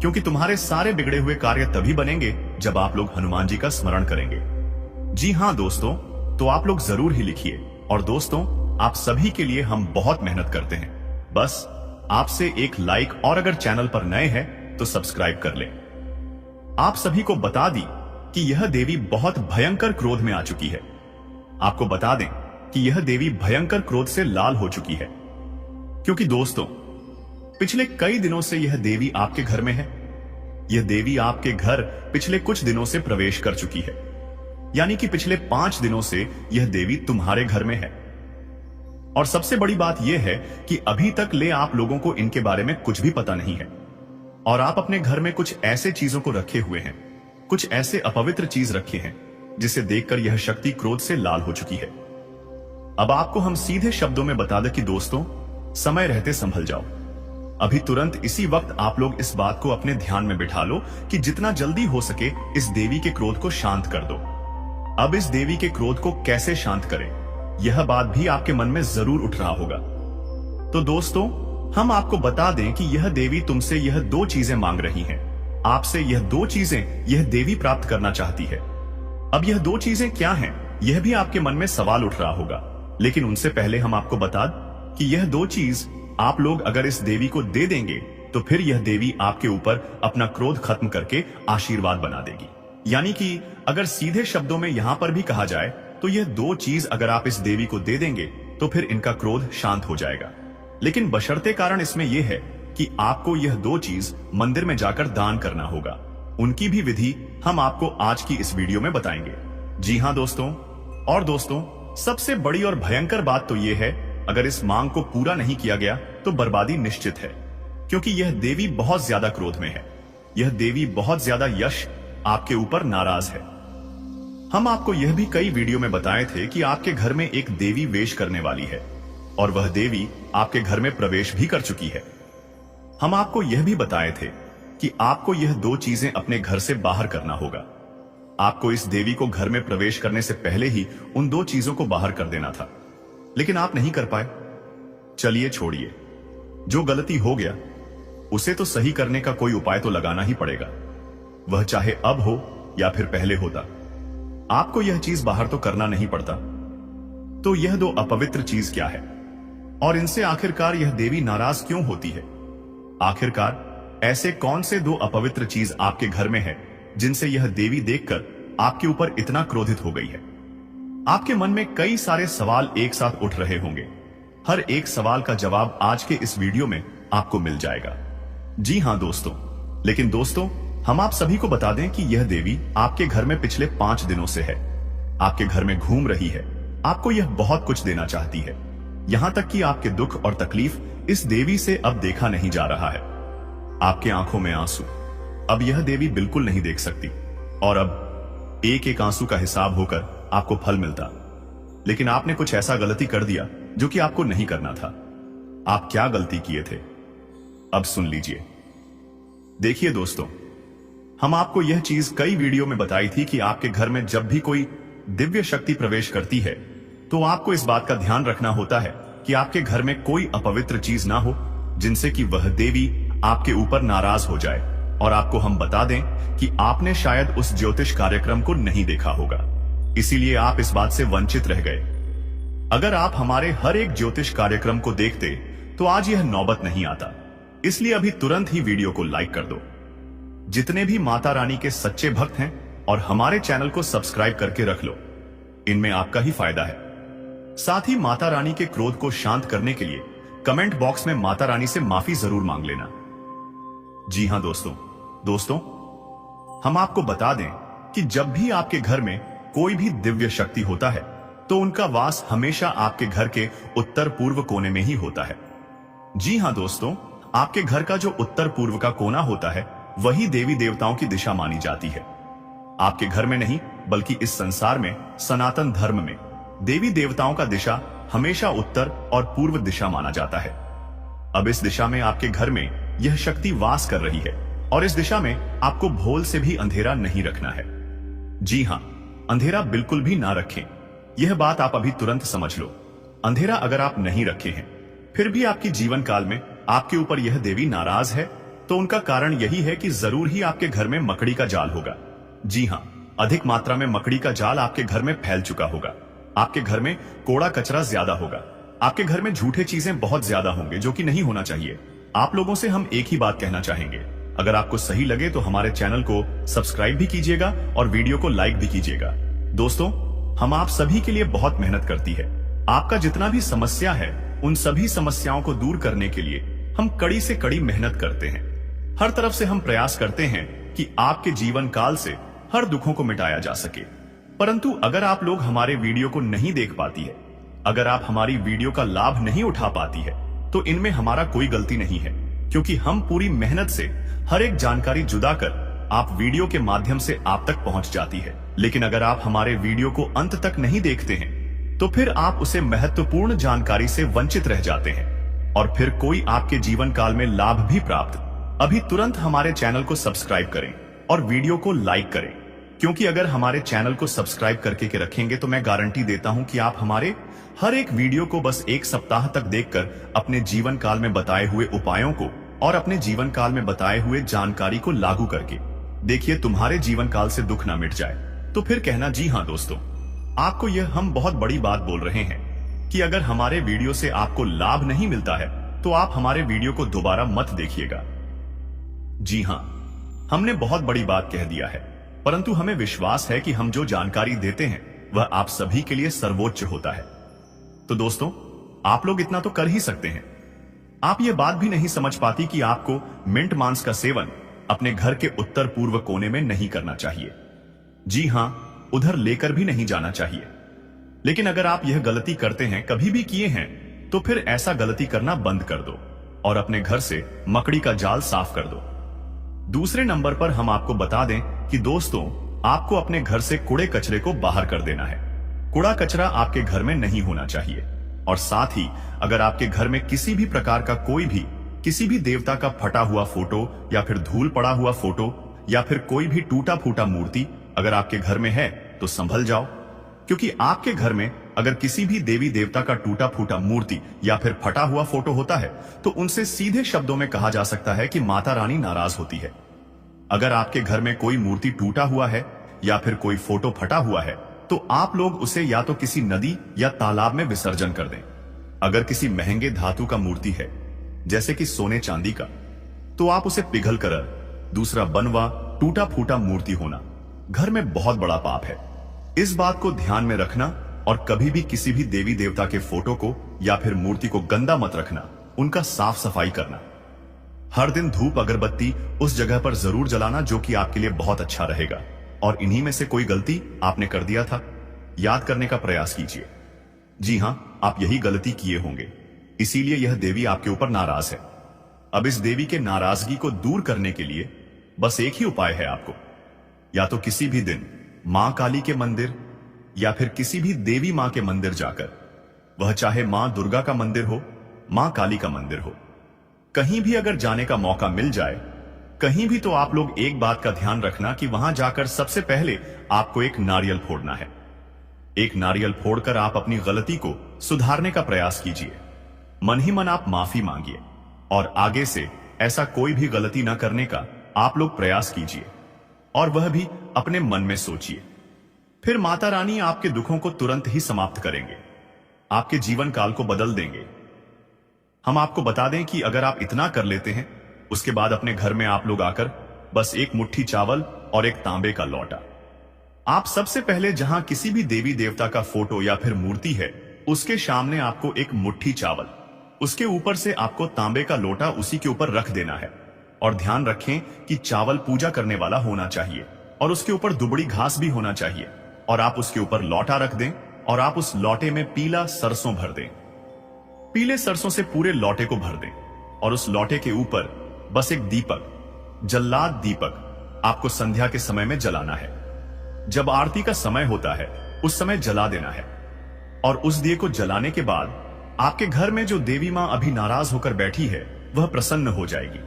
क्योंकि तुम्हारे सारे बिगड़े हुए कार्य तभी बनेंगे जब आप लोग हनुमान जी का स्मरण करेंगे। जी हां दोस्तों, तो आप लोग जरूर ही लिखिए। और दोस्तों, आप सभी के लिए हम बहुत मेहनत करते हैं, बस आपसे एक लाइक, और अगर चैनल पर नए हैं तो सब्सक्राइब कर लें। आप सभी को बता दी कि यह देवी बहुत भयंकर क्रोध में आ चुकी है। आपको बता दें कि यह देवी भयंकर क्रोध से लाल हो चुकी है, क्योंकि दोस्तों पिछले कई दिनों से यह देवी आपके घर में है। यह देवी आपके घर पिछले कुछ दिनों से प्रवेश कर चुकी है, यानी कि पिछले 5 दिनों से यह देवी तुम्हारे घर में है। और सबसे बड़ी बात यह है कि अभी तक ले आप लोगों को इनके बारे में कुछ भी पता नहीं है, और आप अपने घर में कुछ ऐसे चीजों को रखे हुए हैं, कुछ ऐसे अपवित्र चीज रखे हैं, जिसे देखकर यह शक्ति क्रोध से लाल हो चुकी है। अब आपको हम सीधे शब्दों में बता दें कि दोस्तों, समय रहते संभल जाओ। अभी तुरंत इसी वक्त आप लोग इस बात को अपने ध्यान में बिठा लो कि जितना जल्दी हो सके इस देवी के क्रोध को शांत कर दो। अब इस देवी के क्रोध को कैसे शांत करें, यह बात भी आपके मन में जरूर उठ रहा होगा। तो दोस्तों, हम आपको बता दें कि यह देवी तुमसे यह 2 चीजें मांग रही हैं। आपसे यह 2 चीजें यह देवी प्राप्त करना चाहती है। अब यह 2 चीजें क्या हैं, यह भी आपके मन में सवाल उठ रहा होगा, लेकिन उनसे पहले हम आपको बता दें कि यह 2 चीज आप लोग अगर इस देवी को दे देंगे तो फिर यह देवी आपके ऊपर अपना क्रोध खत्म करके आशीर्वाद बना देगी। यानी कि अगर सीधे शब्दों में यहां पर भी कहा जाए तो यह 2 चीज अगर आप इस देवी को दे देंगे तो फिर इनका क्रोध शांत हो जाएगा। लेकिन बशर्ते कारण इसमें यह है कि आपको यह 2 चीज मंदिर में जाकर दान करना होगा। उनकी भी विधि हम आपको आज की इस वीडियो में बताएंगे। जी हां दोस्तों, और दोस्तों सबसे बड़ी और भयंकर बात तो यह है, अगर इस मांग को पूरा नहीं किया गया तो बर्बादी निश्चित है, क्योंकि यह देवी बहुत ज्यादा क्रोध में है। यह देवी बहुत ज्यादा यश आपके ऊपर नाराज है। हम आपको यह भी कई वीडियो में बताए थे कि आपके घर में एक देवी वेश करने वाली है और वह देवी आपके घर में प्रवेश भी कर चुकी है। हम आपको यह भी बताए थे कि आपको यह 2 चीजें अपने घर से बाहर करना होगा। आपको इस देवी को घर में प्रवेश करने से पहले ही उन 2 चीजों को बाहर कर देना था, लेकिन आप नहीं कर पाए। चलिए छोड़िए, जो गलती हो गया उसे तो सही करने का कोई उपाय तो लगाना ही पड़ेगा, वह चाहे अब हो या फिर पहले होता। आपको यह चीज बाहर तो करना नहीं पड़ता। तो यह 2 अपवित्र चीज क्या है और इनसे आखिरकार यह देवी नाराज क्यों होती है? आखिरकार ऐसे कौन से 2 अपवित्र चीज आपके घर में है जिनसे यह देवी देखकर आपके ऊपर इतना क्रोधित हो गई है? आपके मन में कई सारे सवाल एक साथ उठ रहे होंगे। हर एक सवाल का जवाब आज के इस वीडियो में आपको मिल जाएगा। जी हां दोस्तों, लेकिन दोस्तों हम आप सभी को बता दें कि यह देवी आपके घर में पिछले 5 दिनों से है, आपके घर में घूम रही है। आपको यह बहुत कुछ देना चाहती है, यहां तक कि आपके दुख और तकलीफ इस देवी से अब देखा नहीं जा रहा है। आपके आंखों में आंसू अब यह देवी बिल्कुल नहीं देख सकती और अब एक एक आंसू का हिसाब होकर आपको फल मिलता। लेकिन आपने कुछ ऐसा गलती कर दिया जो कि आपको नहीं करना था। आप क्या गलती किए थे, अब सुन लीजिए। देखिए दोस्तों, हम आपको यह चीज कई वीडियो में बताई थी कि आपके घर में जब भी कोई दिव्य शक्ति प्रवेश करती है तो आपको इस बात का ध्यान रखना होता है कि आपके घर में कोई अपवित्र चीज ना हो जिनसे कि वह देवी आपके ऊपर नाराज हो जाए। और आपको हम बता दें कि आपने शायद उस ज्योतिष कार्यक्रम को नहीं देखा होगा, इसीलिए आप इस बात से वंचित रह गए। अगर आप हमारे हर एक ज्योतिष कार्यक्रम को देखते तो आज यह नौबत नहीं आता। इसलिए अभी तुरंत ही वीडियो को लाइक कर दो। जितने भी माता रानी के सच्चे भक्त हैं और हमारे चैनल को सब्सक्राइब करके रख लो, इनमें आपका ही फायदा है। साथ ही माता रानी के क्रोध को शांत करने के लिए कमेंट बॉक्स में माता रानी से माफी जरूर मांग लेना। जी हां दोस्तों हम आपको बता दें कि जब भी आपके घर में कोई भी दिव्य शक्ति होता है तो उनका वास हमेशा आपके घर के उत्तर पूर्व कोने में ही होता है। जी हां दोस्तों, आपके घर का जो उत्तर पूर्व का कोना होता है वही देवी देवताओं की दिशा मानी जाती है। आपके घर में नहीं बल्कि इस संसार में सनातन धर्म में देवी देवताओं का दिशा हमेशा उत्तर और पूर्व दिशा माना जाता है। अब इस दिशा में आपके घर में यह शक्ति वास कर रही है और इस दिशा में आपको भूल से भी अंधेरा नहीं रखना है। जी हां, अंधेरा बिल्कुल भी ना रखें। यह बात आप अभी तुरंत समझ लो। अंधेरा अगर आप नहीं रखे हैं फिर भी आपकी जीवन काल में आपके ऊपर यह देवी नाराज है तो उनका कारण यही है कि जरूर ही आपके घर में मकड़ी का जाल होगा। जी हां, अधिक मात्रा में मकड़ी का जाल आपके घर में फैल चुका होगा। आपके घर में कूड़ा कचरा ज्यादा होगा। आपके घर में झूठे चीजें बहुत ज्यादा होंगे जो कि नहीं होना चाहिए। आप लोगों से हम एक ही बात कहना चाहेंगे, अगर आपको सही लगे तो हमारे चैनल को सब्सक्राइब भी कीजिएगा और वीडियो को लाइक भी कीजिएगा। दोस्तों, हम आप सभी के लिए बहुत मेहनत करती है। आपका जितना भी समस्या है उन सभी समस्याओं को दूर करने के लिए हम कड़ी से कड़ी मेहनत करते हैं। हर तरफ से हम प्रयास करते हैं कि आपके जीवन काल से हर दुखों को मिटाया जा सके। परंतु अगर आप लोग हमारे वीडियो को नहीं देख पाती है, अगर आप हमारी वीडियो का लाभ नहीं उठा पाती है तो इनमें हमारा कोई गलती नहीं है, क्योंकि हम पूरी मेहनत से हर एक जानकारी जुदा कर आप वीडियो के माध्यम से आप तक पहुंच जाती है। लेकिन अगर आप हमारे वीडियो को अंत तक नहीं देखते हैं तो फिर आप उसे महत्वपूर्ण जानकारी से वंचित रह जाते हैं। और फिर कोई आपके जीवन काल में लाभ भी प्राप्त, अभी तुरंत हमारे चैनल को सब्सक्राइब करें और वीडियो को लाइक करें, क्योंकि अगर हमारे चैनल को सब्सक्राइब करके के रखेंगे तो मैं गारंटी देता हूं कि आप हमारे हर एक वीडियो को बस 1 सप्ताह तक देखकर अपने जीवन काल में बताए हुए उपायों को और अपने जीवन काल में बताए हुए जानकारी को लागू करके देखिए तुम्हारे जीवन काल से दुख ना मिट जाए। तो फिर कहना जी हाँ दोस्तों, आपको यह हम बहुत बड़ी बात बोल रहे हैं कि अगर हमारे वीडियो से आपको लाभ नहीं मिलता है तो आप हमारे वीडियो को दोबारा मत देखिएगा। जी हाँ, हमने बहुत बड़ी बात कह दिया है, परंतु हमें विश्वास है कि हम जो जानकारी देते हैं वह आप सभी के लिए सर्वोच्च होता है। तो दोस्तों, आप लोग इतना तो कर ही सकते हैं। आप ये बात भी नहीं समझ पाती कि आपको मिंट मांस का सेवन अपने घर के उत्तर पूर्व कोने में नहीं करना चाहिए। जी हां, उधर लेकर भी नहीं जाना चाहिए। लेकिन अगर आप यह गलती करते हैं, कभी भी किए हैं, तो फिर ऐसा गलती करना बंद कर दो और अपने घर से मकड़ी का जाल साफ कर दो। दूसरे नंबर पर हम आपको बता दें कि दोस्तों, आपको अपने घर से कूड़े कचरे को बाहर कर देना है। कूड़ा कचरा आपके घर में नहीं होना चाहिए। और साथ ही अगर आपके घर में किसी भी प्रकार का किसी भी देवता का फटा हुआ फोटो या फिर धूल पड़ा हुआ फोटो या फिर कोई भी टूटा फूटा मूर्ति अगर आपके घर में है तो संभल जाओ, क्योंकि आपके घर में अगर किसी भी देवी देवता का टूटा फूटा मूर्ति या फिर फटा हुआ फोटो होता है तो उनसे सीधे शब्दों में कहा जा सकता है कि माता रानी नाराज होती है। अगर आपके घर में कोई मूर्ति टूटा हुआ है या फिर कोई फोटो फटा हुआ है तो आप लोग उसे या तो किसी नदी या तालाब में विसर्जन कर दें। अगर किसी महंगे धातु का मूर्ति है जैसे कि सोने चांदी का, तो आप उसे पिघल कर दूसरा बनवा टूटा फूटा मूर्ति होना घर में बहुत बड़ा पाप है। इस बात को ध्यान में रखना और कभी भी किसी भी देवी देवता के फोटो को या फिर मूर्ति को गंदा मत रखना, उनका साफ सफाई करना। हर दिन धूप अगरबत्ती उस जगह पर जरूर जलाना जो कि आपके लिए बहुत अच्छा रहेगा। और इन्हीं में से कोई गलती आपने कर दिया था, याद करने का प्रयास कीजिए। जी हां, आप यही गलती किए होंगे, इसीलिए यह देवी आपके ऊपर नाराज है। अब इस देवी के नाराजगी को दूर करने के लिए बस एक ही उपाय है आपको, या तो किसी भी दिन मां काली के मंदिर या फिर किसी भी देवी मां के मंदिर जाकर, वह चाहे मां दुर्गा का मंदिर हो, मां काली का मंदिर हो, कहीं भी अगर जाने का मौका मिल जाए कहीं भी, तो आप लोग एक बात का ध्यान रखना कि वहां जाकर सबसे पहले आपको एक नारियल फोड़ना है। एक नारियल फोड़कर आप अपनी गलती को सुधारने का प्रयास कीजिए। मन ही मन आप माफी मांगिए और आगे से ऐसा कोई भी गलती ना करने का आप लोग प्रयास कीजिए, और वह भी अपने मन में सोचिए। फिर माता रानी आपके दुखों को तुरंत ही समाप्त करेंगे, आपके जीवन काल को बदल देंगे। हम आपको बता दें कि अगर आप इतना कर लेते हैं, उसके बाद अपने घर में आप लोग आकर बस एक मुट्ठी चावल और एक तांबे का लोटा, आप सबसे पहले जहां किसी भी देवी देवता का फोटो या फिर मूर्ति है उसके सामने आपको एक मुट्ठी चावल, उसके ऊपर से आपको तांबे का लोटा उसी के ऊपर रख देना है। और ध्यान रखें कि चावल पूजा करने वाला होना चाहिए और उसके ऊपर दुबड़ी घास भी होना चाहिए। और आप उसके ऊपर लोटा रख दें और आप उस लोटे में पीला सरसों भर दें। पीले सरसों से पूरे लोटे को भर दें और उस लोटे के ऊपर बस एक दीपक, जल्लाद दीपक आपको संध्या के समय में जलाना है। जब आरती का समय होता है उस समय जला देना है। और उस दिए को जलाने के बाद आपके घर में जो देवी मां अभी नाराज होकर बैठी है वह प्रसन्न हो जाएगी।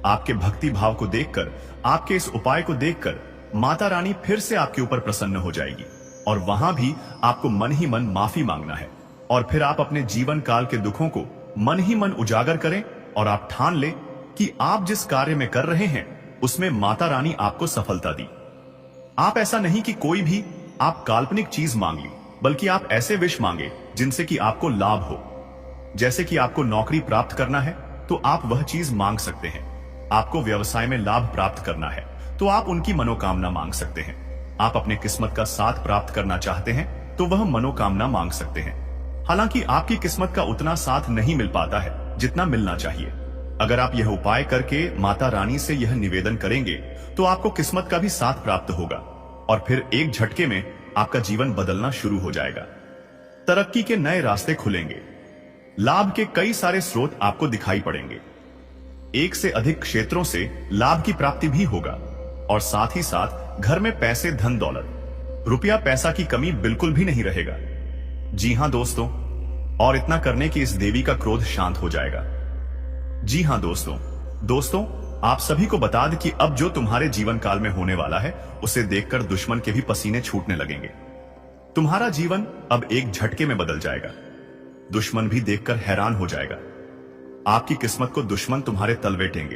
आपके भक्ति भाव को देखकर, आपके इस उपाय को देखकर माता रानी फिर से आपके ऊपर प्रसन्न हो जाएगी। और वहां भी आपको मन ही मन माफी मांगना है। और फिर आप अपने जीवन काल के दुखों को मन ही मन उजागर करें और आप ठान लें कि आप जिस कार्य में कर रहे हैं उसमें माता रानी आपको सफलता दी। आप ऐसा नहीं कि कोई भी आप काल्पनिक चीज मांग ली, बल्कि आप ऐसे विश मांगे जिनसे कि आपको लाभ हो। जैसे कि आपको नौकरी प्राप्त करना है तो आप वह चीज मांग सकते हैं। आपको व्यवसाय में लाभ प्राप्त करना है तो आप उनकी मनोकामना मांग सकते हैं। आप अपने किस्मत का साथ प्राप्त करना चाहते हैं तो वह मनोकामना मांग सकते हैं। हालांकि आपकी किस्मत का उतना साथ नहीं मिल पाता है जितना मिलना चाहिए। अगर आप यह उपाय करके माता रानी से यह निवेदन करेंगे तो आपको किस्मत का भी साथ प्राप्त होगा और फिर एक झटके में आपका जीवन बदलना शुरू हो जाएगा। तरक्की के नए रास्ते खुलेंगे, लाभ के कई सारे स्रोत आपको दिखाई पड़ेंगे, एक से अधिक क्षेत्रों से लाभ की प्राप्ति भी होगा और साथ ही साथ घर में पैसे, धन दौलत, रुपया पैसा की कमी बिल्कुल भी नहीं रहेगा। जी हां दोस्तों, और इतना करने की इस देवी का क्रोध शांत हो जाएगा। जी हां दोस्तों, आप सभी को बता दें कि अब जो तुम्हारे जीवन काल में होने वाला है उसे देखकर दुश्मन के भी पसीने छूटने लगेंगे। तुम्हारा जीवन अब एक झटके में बदल जाएगा। दुश्मन भी देखकर हैरान हो जाएगा। आपकी किस्मत को दुश्मन तुम्हारे तलवे टेंगे।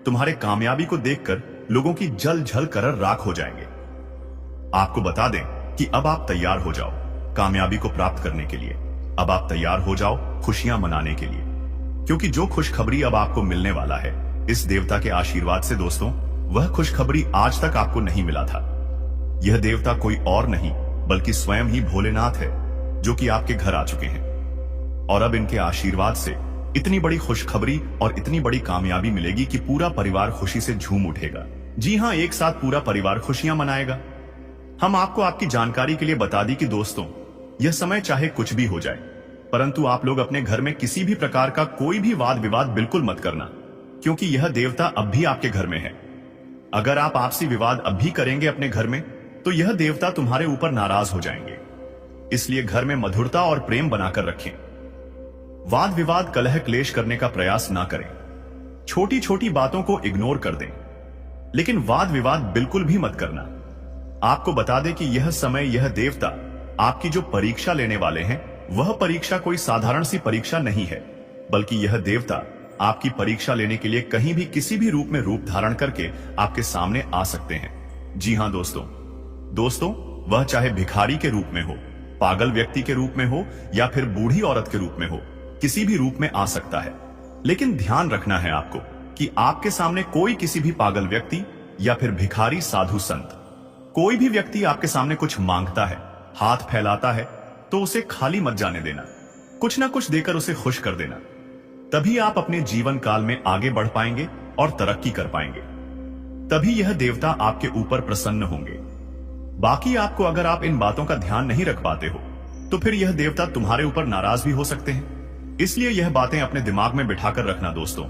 तुम्हारे कामयाबी को देखकर लोगों की जल जल कर राख हो जाएंगे। आपको बता दें कि अब आप तैयार हो जाओ कामयाबी को प्राप्त करने के लिए। अब आप तैयार हो जाओ खुशियां मनाने के लिए, क्योंकि जो खुशखबरी अब आपको मिलने वाला है इस देवता के आशीर्वाद से दोस्तों, वह खुशखबरी आज तक आपको नहीं मिला था। यह देवता कोई और नहीं बल्कि स्वयं ही भोलेनाथ है, जो कि आपके घर आ चुके हैं। और अब इनके आशीर्वाद से इतनी बड़ी खुशखबरी और इतनी बड़ी कामयाबी मिलेगी कि पूरा परिवार खुशी से झूम उठेगा। जी हां, एक साथ पूरा परिवार खुशियां मनाएगा। हम आपको आपकी जानकारी के लिए बता दी कि दोस्तों, यह समय चाहे कुछ भी हो जाए, परंतु आप लोग अपने घर में किसी भी प्रकार का कोई भी वाद विवाद बिल्कुल मत करना, क्योंकि यह देवता अब भी आपके घर में है। अगर आप आपसी विवाद अब भी करेंगे अपने घर में, तो यह देवता तुम्हारे ऊपर नाराज हो जाएंगे। इसलिए घर में मधुरता और प्रेम बनाकर रखें। वाद विवाद कलह क्लेश करने का प्रयास ना करें। छोटी छोटी बातों को इग्नोर कर दें, लेकिन वाद विवाद बिल्कुल भी मत करना। आपको बता दें कि यह समय, यह देवता आपकी जो परीक्षा लेने वाले हैं, वह परीक्षा कोई साधारण सी परीक्षा नहीं है, बल्कि यह देवता आपकी परीक्षा लेने के लिए कहीं भी किसी भी रूप में रूप धारण करके आपके सामने आ सकते हैं। जी हां दोस्तों, वह चाहे भिखारी के रूप में हो, पागल व्यक्ति के रूप में हो, या फिर बूढ़ी औरत के रूप में हो, किसी भी रूप में आ सकता है। लेकिन ध्यान रखना है आपको कि आपके सामने कोई किसी भी पागल व्यक्ति या फिर भिखारी, साधु संत, कोई भी व्यक्ति आपके सामने कुछ मांगता है, हाथ फैलाता है, तो उसे खाली मत जाने देना। कुछ ना कुछ देकर उसे खुश कर देना। तभी आप अपने जीवन काल में आगे बढ़ पाएंगे और तरक्की कर पाएंगे। तभी यह देवता आपके ऊपर प्रसन्न होंगे। बाकी आपको अगर आप इन बातों का ध्यान नहीं रख पाते हो, तो फिर यह देवता तुम्हारे ऊपर नाराज भी हो सकते हैं। इसलिए यह बातें अपने दिमाग में बिठाकर रखना दोस्तों।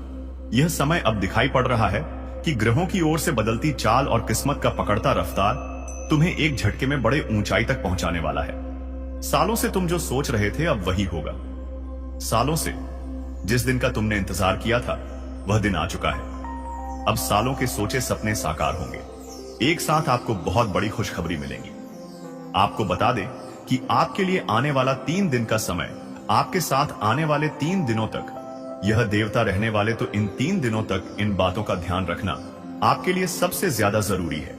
यह समय अब दिखाई पड़ रहा है कि ग्रहों की ओर से बदलती चाल और किस्मत का पकड़ता रफ्तार तुम्हें एक झटके में बड़े ऊंचाई तक पहुंचाने वाला है। सालों से तुम जो सोच रहे थे अब वही होगा। सालों से जिस दिन का तुमने इंतजार किया था, वह दिन आ चुका है। अब सालों के सोचे सपने साकार होंगे। एक साथ आपको बहुत बड़ी खुशखबरी मिलेगी। आपको बता दें कि आपके लिए आने वाला 3 दिन का समय, आपके साथ आने वाले 3 दिनों तक यह देवता रहने वाले, तो इन 3 दिनों तक इन बातों का ध्यान रखना आपके लिए सबसे ज्यादा जरूरी है।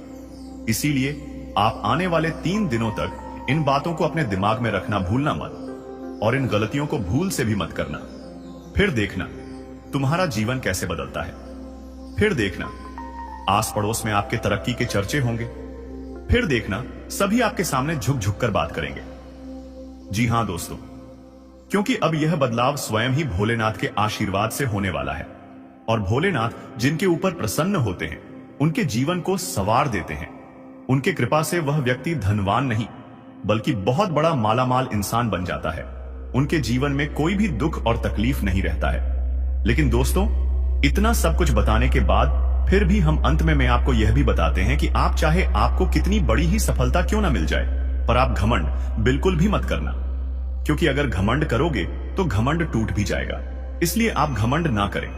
इसीलिए आप आने वाले 3 दिनों तक इन बातों को अपने दिमाग में रखना भूलना मत, और इन गलतियों को भूल से भी मत करना। फिर देखना तुम्हारा जीवन कैसे बदलता है। फिर देखना आस पड़ोस में आपके तरक्की के चर्चे होंगे। फिर देखना सभी आपके सामने झुक झुक कर बात करेंगे। जी हां दोस्तों, क्योंकि अब यह बदलाव स्वयं ही भोलेनाथ के आशीर्वाद से होने वाला है। और भोलेनाथ जिनके ऊपर प्रसन्न होते हैं, उनके जीवन को संवार देते हैं। उनके कृपा से वह व्यक्ति धनवान नहीं बल्कि बहुत बड़ा मालामाल इंसान बन जाता है। उनके जीवन में कोई भी दुख और तकलीफ नहीं रहता है। लेकिन दोस्तों, इतना सब कुछ बताने के बाद फिर भी हम अंत में मैं आपको यह भी बताते हैं कि आप चाहे आपको कितनी बड़ी ही सफलता क्यों ना मिल जाए, पर आप घमंड बिल्कुल भी मत करना, क्योंकि अगर घमंड करोगे तो घमंड टूट भी जाएगा। इसलिए आप घमंड ना करें।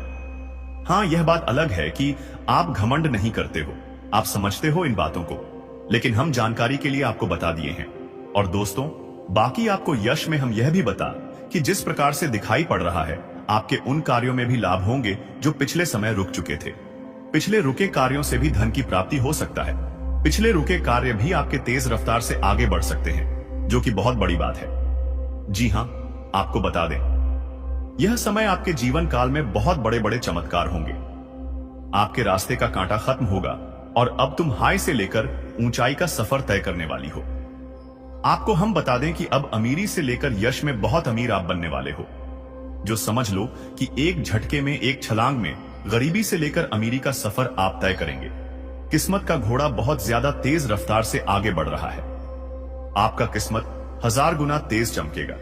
हां, यह बात अलग है कि आप घमंड नहीं करते हो, आप समझते हो इन बातों को, लेकिन हम जानकारी के लिए आपको बता दिए हैं। और दोस्तों, बाकी आपको यश में हम यह भी बता कि जिस प्रकार से दिखाई पड़ रहा है, आपके उन कार्यों में भी लाभ होंगे जो पिछले समय रुक चुके थे। पिछले रुके कार्यों से भी धन की प्राप्ति हो सकता है। पिछले रुके कार्य भी आपके तेज रफ्तार से आगे बढ़ सकते हैं, जो कि बहुत बड़ी बात है। जी हां, आपको बता दें, यह समय आपके जीवन काल में बहुत बड़े बड़े चमत्कार होंगे। आपके रास्ते का कांटा खत्म होगा और अब तुम हाई से लेकर ऊंचाई का सफर तय करने वाली हो। आपको हम बता दें कि अब अमीरी से लेकर यश में बहुत अमीर आप बनने वाले हो, जो समझ लो कि एक झटके में, एक छलांग में गरीबी से लेकर अमीरी का सफर आप तय करेंगे। किस्मत का घोड़ा बहुत ज्यादा तेज रफ्तार से आगे बढ़ रहा है। आपका किस्मत 1000 गुना तेज चमकेगा।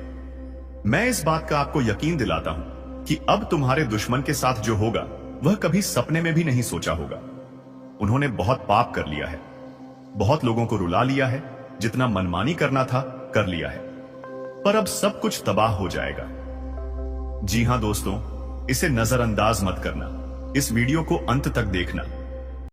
मैं इस बात का आपको यकीन दिलाता हूं कि अब तुम्हारे दुश्मन के साथ जो होगा, वह कभी सपने में भी नहीं सोचा होगा। उन्होंने बहुत पाप कर लिया है, बहुत लोगों को रुला लिया है, जितना मनमानी करना था कर लिया है। पर अब सब कुछ तबाह हो जाएगा। जी हां दोस्तों, इसे नजरअंदाज मत करना। इस वीडियो को अंत तक देखना।